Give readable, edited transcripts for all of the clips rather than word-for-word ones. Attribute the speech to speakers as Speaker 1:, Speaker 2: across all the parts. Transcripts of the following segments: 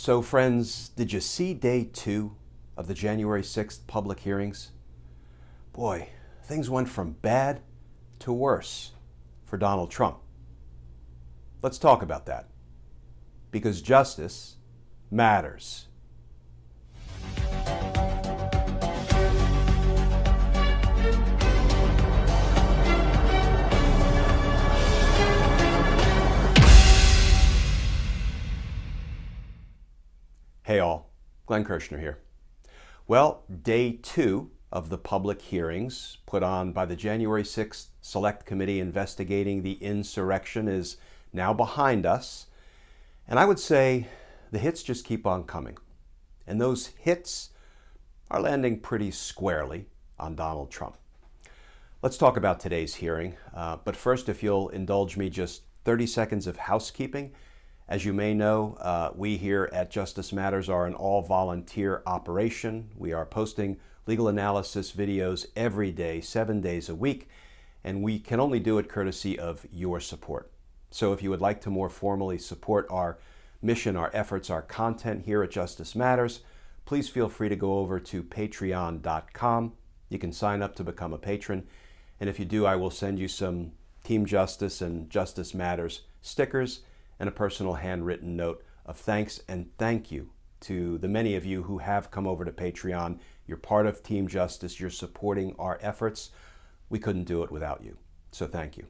Speaker 1: So friends, did you see day 2 of the January 6th public hearings? Boy, things went from bad to worse for Donald Trump. Let's talk about that, because justice matters. Hey all, Glenn Kirshner here. Well, day 2 of the public hearings put on by the January 6th Select Committee investigating the insurrection is now behind us. And I would say the hits just keep on coming. And those hits are landing pretty squarely on Donald Trump. Let's talk about today's hearing. But first, if you'll indulge me, just 30 seconds of housekeeping. As you may know, we here at Justice Matters are an all-volunteer operation. We are posting legal analysis videos every day, 7 days a week, and we can only do it courtesy of your support. So if you would like to more formally support our mission, our efforts, our content here at Justice Matters, please feel free to go over to patreon.com. You can sign up to become a patron, and if you do, I will send you some Team Justice and Justice Matters stickers and a personal handwritten note of thanks and thank you to the many of you who have come over to Patreon. You're part of Team Justice. You're supporting our efforts. We couldn't do it without you. So thank you.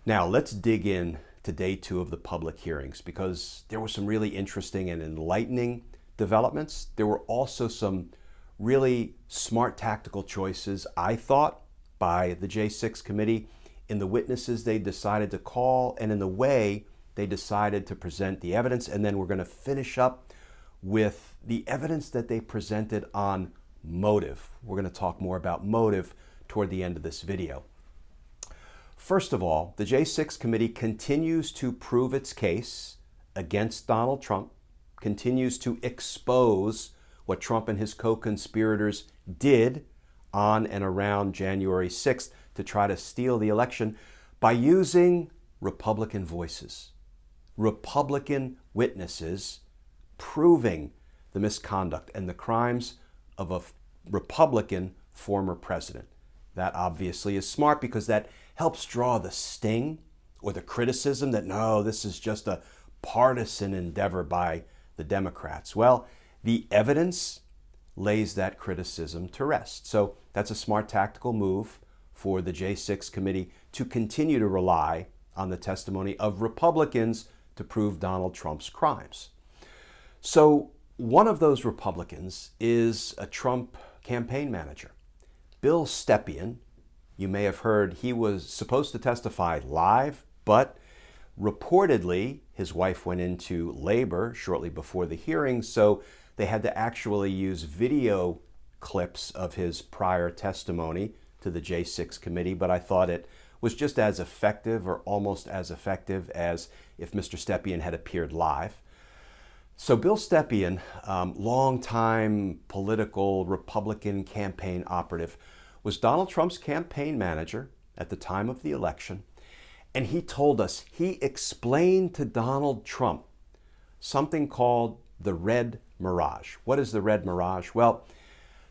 Speaker 1: Now let's dig in to day 2 of the public hearings, because there were some really interesting and enlightening developments. There were also some really smart tactical choices, I thought, by the J6 committee in the witnesses they decided to call and in the way they decided to present the evidence. And then we're going to finish up with the evidence that they presented on motive. We're going to talk more about motive toward the end of this video. First of all, the J6 committee continues to prove its case against Donald Trump, continues to expose what Trump and his co-conspirators did on and around January 6th to try to steal the election by using Republican voices, Republican witnesses proving the misconduct and the crimes of a Republican former president. That obviously is smart, because that helps draw the sting or the criticism that, no, this is just a partisan endeavor by the Democrats. Well, the evidence lays that criticism to rest. So that's a smart tactical move for the J6 committee to continue to rely on the testimony of Republicans to prove Donald Trump's crimes. So one of those Republicans is a Trump campaign manager, Bill Stepien. You may have heard he was supposed to testify live, but reportedly his wife went into labor shortly before the hearing, so they had to actually use video clips of his prior testimony to the J6 committee. But I thought it was just as effective, or almost as effective, as if Mr. Stepien had appeared live. So Bill Stepien, longtime political Republican campaign operative, was Donald Trump's campaign manager at the time of the election. And he told us, he explained to Donald Trump something called the red mirage. What is the red mirage? Well,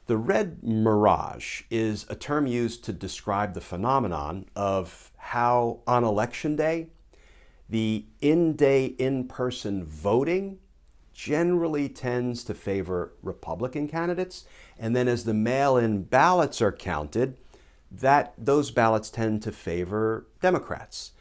Speaker 1: the red mirage is a term used to describe the phenomenon of how on election day, the in-day, in-person voting generally tends to favor Republican candidates. And then as the mail-in ballots are counted, those ballots tend to favor Democrats.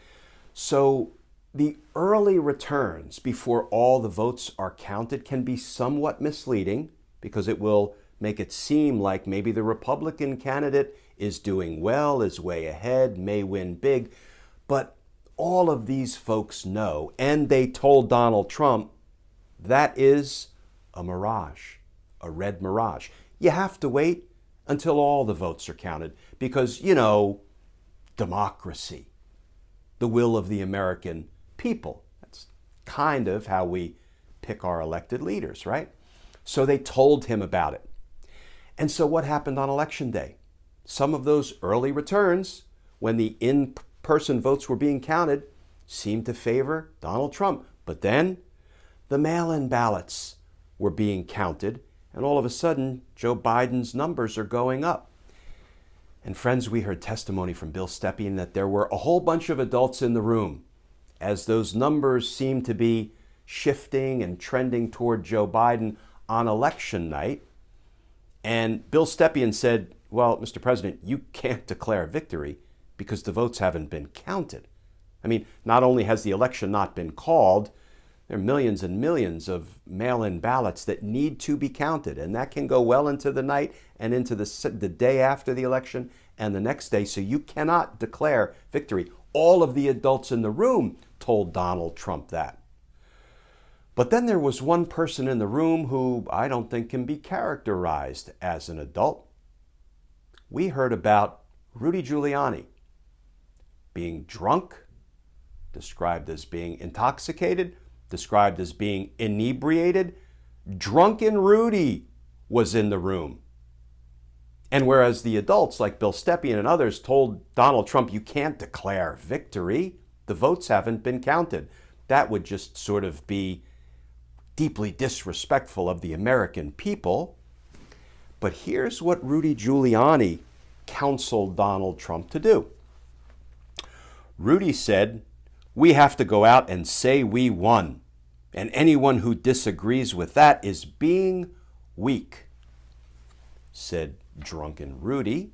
Speaker 1: So the early returns before all the votes are counted can be somewhat misleading, because it will make it seem like maybe the Republican candidate is doing well, is way ahead, may win big. But all of these folks know, and they told Donald Trump, that is a mirage, a red mirage. You have to wait until all the votes are counted, because, you know, democracy, the will of the American people. That's kind of how we pick our elected leaders, right? So they told him about it. And so what happened on Election Day? Some of those early returns, when the in-person votes were being counted, seemed to favor Donald Trump. But then the mail-in ballots were being counted, and all of a sudden, Joe Biden's numbers are going up. And friends, we heard testimony from Bill Stepien that there were a whole bunch of adults in the room as those numbers seemed to be shifting and trending toward Joe Biden on election night. And Bill Stepien said, well, Mr. President, you can't declare victory because the votes haven't been counted. I mean, not only has the election not been called, there are millions and millions of mail-in ballots that need to be counted, and that can go well into the night and into the day after the election and the next day, so you cannot declare victory. All of the adults in the room told Donald Trump that. But then there was one person in the room who I don't think can be characterized as an adult. We heard about Rudy Giuliani being drunk, described as being intoxicated, described as being inebriated. Drunken Rudy was in the room. And whereas the adults like Bill Stepien and others told Donald Trump, you can't declare victory, the votes haven't been counted. That would just sort of be deeply disrespectful of the American people. But here's what Rudy Giuliani counseled Donald Trump to do. Rudy said, we have to go out and say we won. And anyone who disagrees with that is being weak, said drunken Rudy.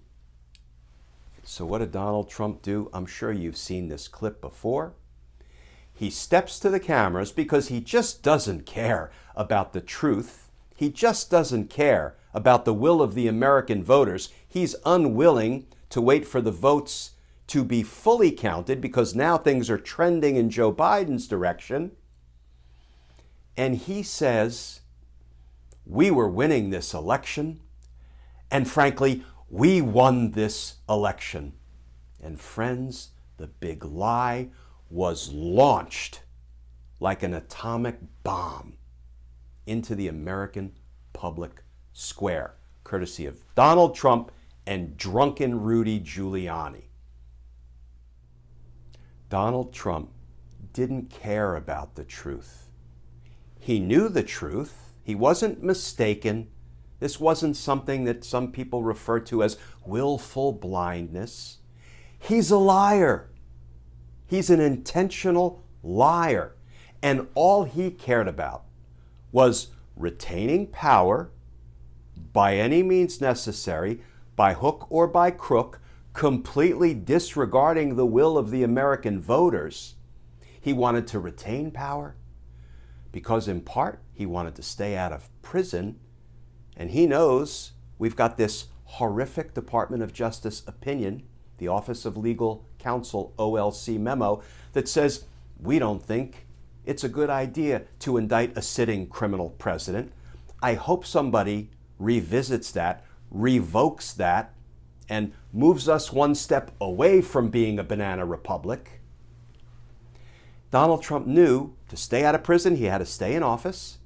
Speaker 1: So what did Donald Trump do? I'm sure you've seen this clip before. He steps to the cameras because he just doesn't care about the truth. He just doesn't care about the will of the American voters. He's unwilling to wait for the votes to be fully counted because now things are trending in Joe Biden's direction. And he says, we were winning this election, and frankly, we won this election. And friends, the big lie was launched like an atomic bomb into the American public square, courtesy of Donald Trump and drunken Rudy Giuliani. Donald Trump didn't care about the truth. He knew the truth. He wasn't mistaken. This wasn't something that some people refer to as willful blindness. He's a liar. He's an intentional liar. And all he cared about was retaining power by any means necessary, by hook or by crook, completely disregarding the will of the American voters. He wanted to retain power because in part he wanted to stay out of prison. And he knows we've got this horrific Department of Justice opinion, the Office of Legal Counsel OLC memo, that says we don't think it's a good idea to indict a sitting criminal president. I hope somebody revisits that, revokes that, and moves us one step away from being a banana republic. Donald Trump knew to stay out of prison, he had to stay in office.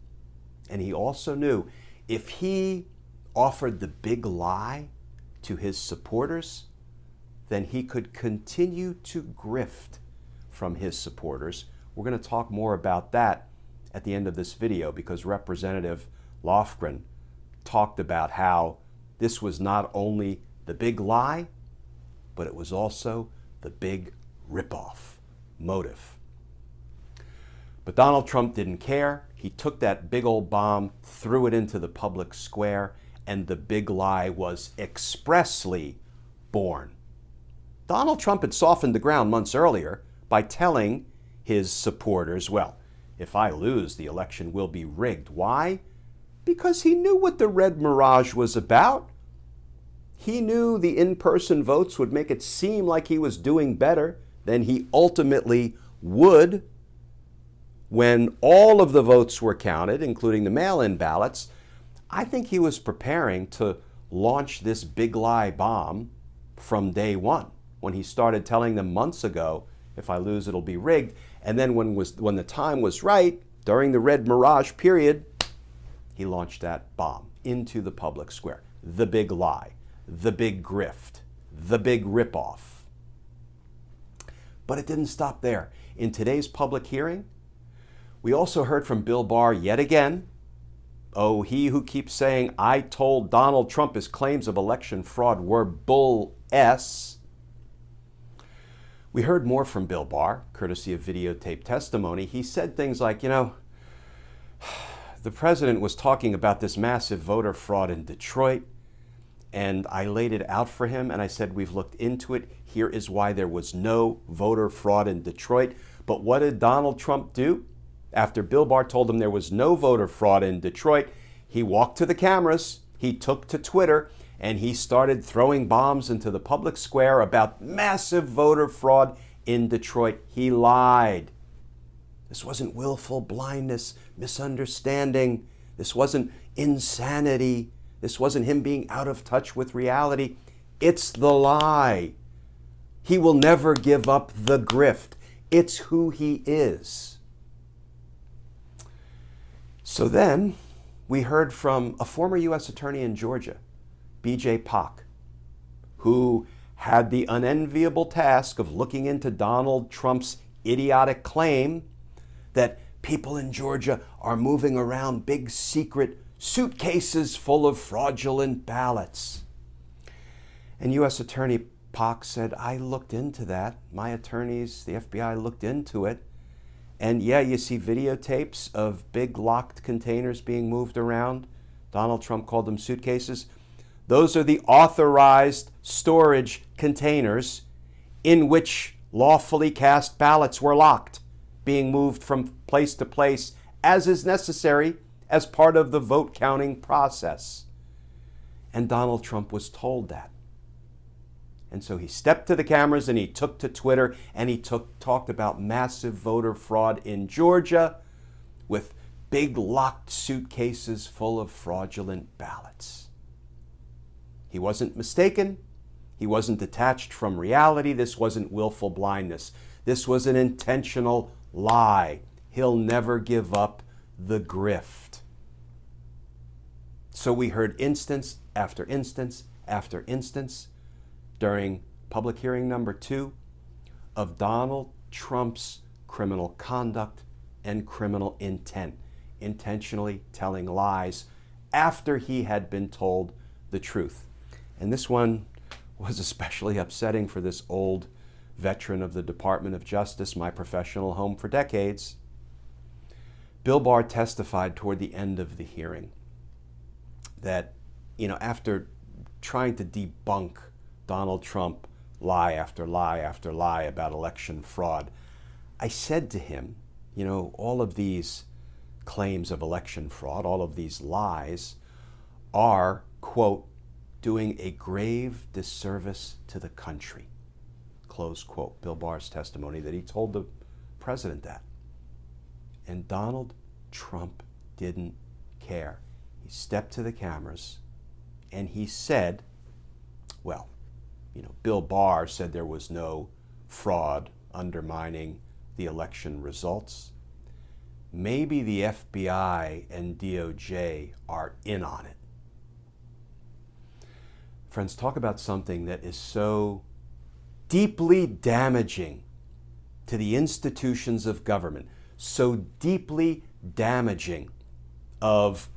Speaker 1: And he also knew if he offered the big lie to his supporters, then he could continue to grift from his supporters. We're going to talk more about that at the end of this video because Representative Lofgren talked about how this was not only the big lie, but it was also the big ripoff motive. But Donald Trump didn't care. He took that big old bomb, threw it into the public square, and the big lie was expressly born. Donald Trump had softened the ground months earlier by telling his supporters, well, if I lose, the election will be rigged. Why? Because he knew what the red mirage was about. He knew the in-person votes would make it seem like he was doing better than he ultimately would. When all of the votes were counted, including the mail-in ballots, I think he was preparing to launch this big lie bomb from day one, when he started telling them months ago, if I lose, it'll be rigged. And then when the time was right, during the red mirage period, he launched that bomb into the public square. The big lie, the big grift, the big ripoff. But it didn't stop there. In today's public hearing, We also heard from Bill Barr yet again. Oh, he who keeps saying, I told Donald Trump his claims of election fraud were bull S. We heard more from Bill Barr, courtesy of videotape testimony. He said things like, the president was talking about this massive voter fraud in Detroit, and I laid it out for him, and I said, we've looked into it. Here is why there was no voter fraud in Detroit. But what did Donald Trump do? After Bill Barr told him there was no voter fraud in Detroit, he walked to the cameras, he took to Twitter, and he started throwing bombs into the public square about massive voter fraud in Detroit. He lied. This wasn't willful blindness, misunderstanding. This wasn't insanity. This wasn't him being out of touch with reality. It's the lie. He will never give up the grift. It's who he is. So then we heard from a former U.S. attorney in Georgia, B.J. Pak, who had the unenviable task of looking into Donald Trump's idiotic claim that people in Georgia are moving around big secret suitcases full of fraudulent ballots. And U.S. Attorney Pak said, I looked into that. My attorneys, the FBI, looked into it. And yeah, you see videotapes of big locked containers being moved around. Donald Trump called them suitcases. Those are the authorized storage containers in which lawfully cast ballots were locked, being moved from place to place as is necessary as part of the vote counting process. And Donald Trump was told that. And so he stepped to the cameras and he took to Twitter and he talked about massive voter fraud in Georgia with big locked suitcases full of fraudulent ballots. He wasn't mistaken. He wasn't detached from reality. This wasn't willful blindness. This was an intentional lie. He'll never give up the grift. So we heard instance after instance after instance during public hearing number 2 of Donald Trump's criminal conduct and criminal intent, intentionally telling lies after he had been told the truth. And this one was especially upsetting for this old veteran of the Department of Justice, my professional home for decades. Bill Barr testified toward the end of the hearing that, after trying to debunk Donald Trump lie after lie after lie about election fraud, I said to him, all of these claims of election fraud, all of these lies are, quote, doing a grave disservice to the country, close quote. Bill Barr's testimony that he told the president that. And Donald Trump didn't care. He stepped to the cameras and he said, well, Bill Barr said there was no fraud undermining the election results. Maybe the FBI and DOJ are in on it. Friends, talk about something that is so deeply damaging to the institutions of government, so deeply damaging of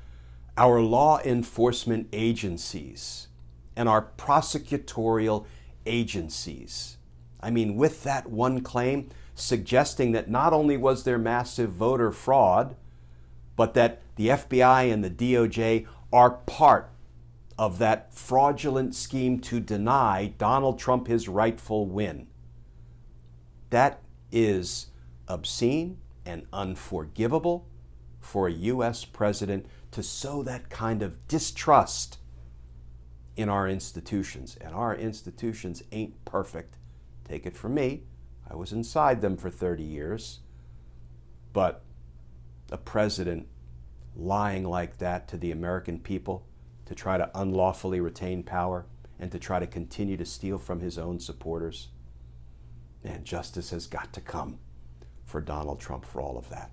Speaker 1: our law enforcement agencies and our prosecutorial agencies. I mean, with that one claim suggesting that not only was there massive voter fraud, but that the FBI and the DOJ are part of that fraudulent scheme to deny Donald Trump his rightful win. That is obscene and unforgivable for a U.S. president to sow that kind of distrust in our institutions. And our institutions ain't perfect. Take it from me. I was inside them for 30 years. But a president lying like that to the American people to try to unlawfully retain power and to try to continue to steal from his own supporters, man, justice has got to come for Donald Trump for all of that.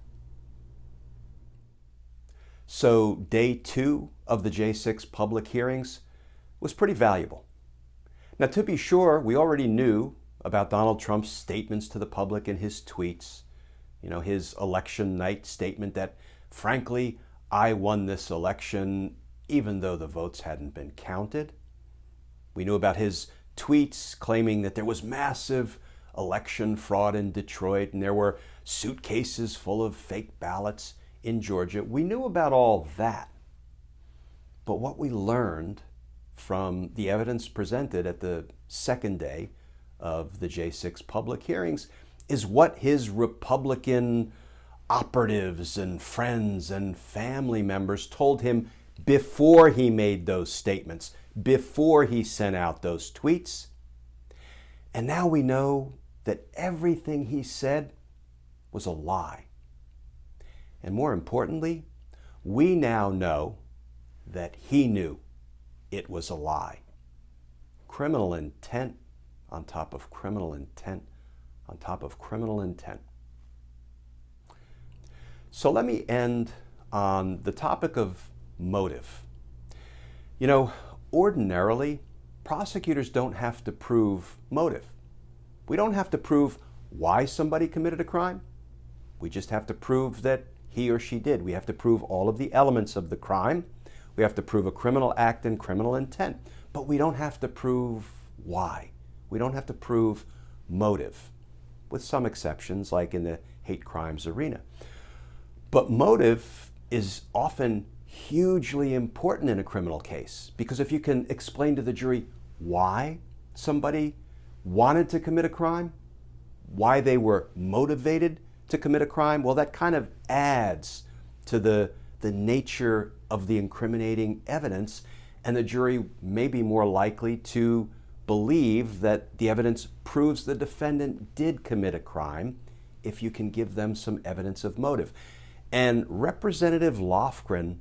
Speaker 1: So day 2 of the J6 public hearings was pretty valuable. Now, to be sure, we already knew about Donald Trump's statements to the public and his tweets. his election night statement that, frankly, I won this election even though the votes hadn't been counted. We knew about his tweets claiming that there was massive election fraud in Detroit and there were suitcases full of fake ballots in Georgia. We knew about all that. But what we learned from the evidence presented at the second day of the J6 public hearings is what his Republican operatives and friends and family members told him before he made those statements, before he sent out those tweets. And now we know that everything he said was a lie. And more importantly, we now know that he knew it was a lie. Criminal intent on top of criminal intent on top of criminal intent. So let me end on the topic of motive. Ordinarily, prosecutors don't have to prove motive. We don't have to prove why somebody committed a crime. We just have to prove that he or she did. We have to prove all of the elements of the crime. We have to prove a criminal act and criminal intent. But we don't have to prove why. We don't have to prove motive, with some exceptions, like in the hate crimes arena. But motive is often hugely important in a criminal case, because if you can explain to the jury why somebody wanted to commit a crime, why they were motivated to commit a crime, well, that kind of adds to the nature of the incriminating evidence, and the jury may be more likely to believe that the evidence proves the defendant did commit a crime if you can give them some evidence of motive. And Representative Lofgren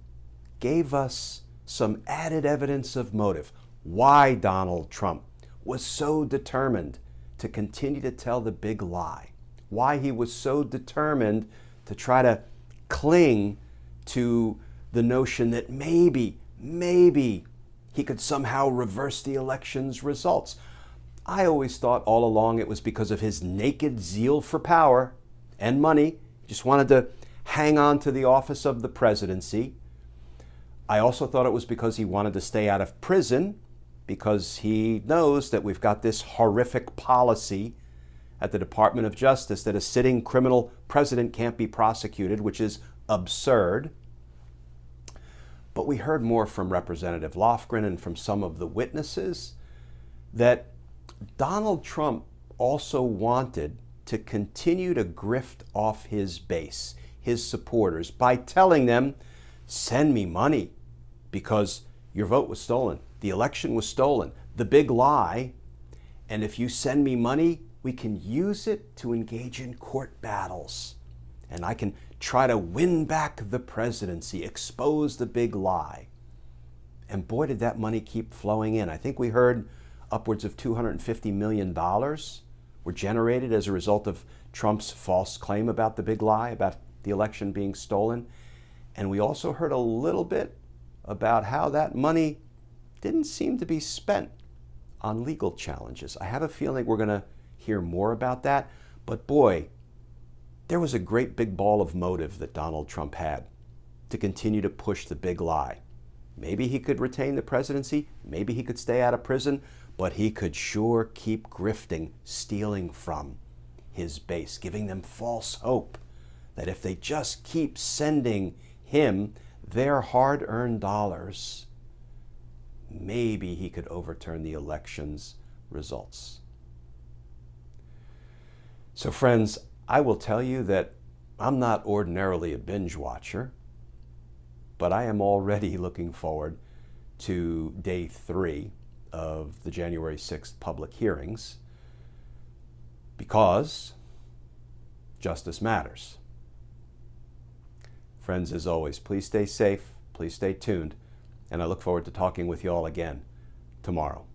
Speaker 1: gave us some added evidence of motive. Why Donald Trump was so determined to continue to tell the big lie. Why he was so determined to try to cling to the notion that maybe he could somehow reverse the election's results. I always thought all along it was because of his naked zeal for power and money. He just wanted to hang on to the office of the presidency. I also thought it was because he wanted to stay out of prison, because he knows that we've got this horrific policy at the Department of Justice that a sitting criminal president can't be prosecuted, which is absurd. But we heard more from Representative Lofgren and from some of the witnesses that Donald Trump also wanted to continue to grift off his base, his supporters, by telling them, send me money because your vote was stolen. The election was stolen. The big lie. And if you send me money, we can use it to engage in court battles. And I can try to win back the presidency, expose the big lie. And boy, did that money keep flowing in. I think we heard upwards of $250 million were generated as a result of Trump's false claim about the big lie, about the election being stolen. And we also heard a little bit about how that money didn't seem to be spent on legal challenges. I have a feeling we're going to hear more about that. But boy, there was a great big ball of motive that Donald Trump had to continue to push the big lie. Maybe he could retain the presidency, maybe he could stay out of prison, but he could sure keep grifting, stealing from his base, giving them false hope that if they just keep sending him their hard-earned dollars, maybe he could overturn the election's results. So friends, I will tell you that I'm not ordinarily a binge watcher, but I am already looking forward to day 3 of the January 6th public hearings, because justice matters. Friends, as always, please stay safe, please stay tuned, and I look forward to talking with you all again tomorrow.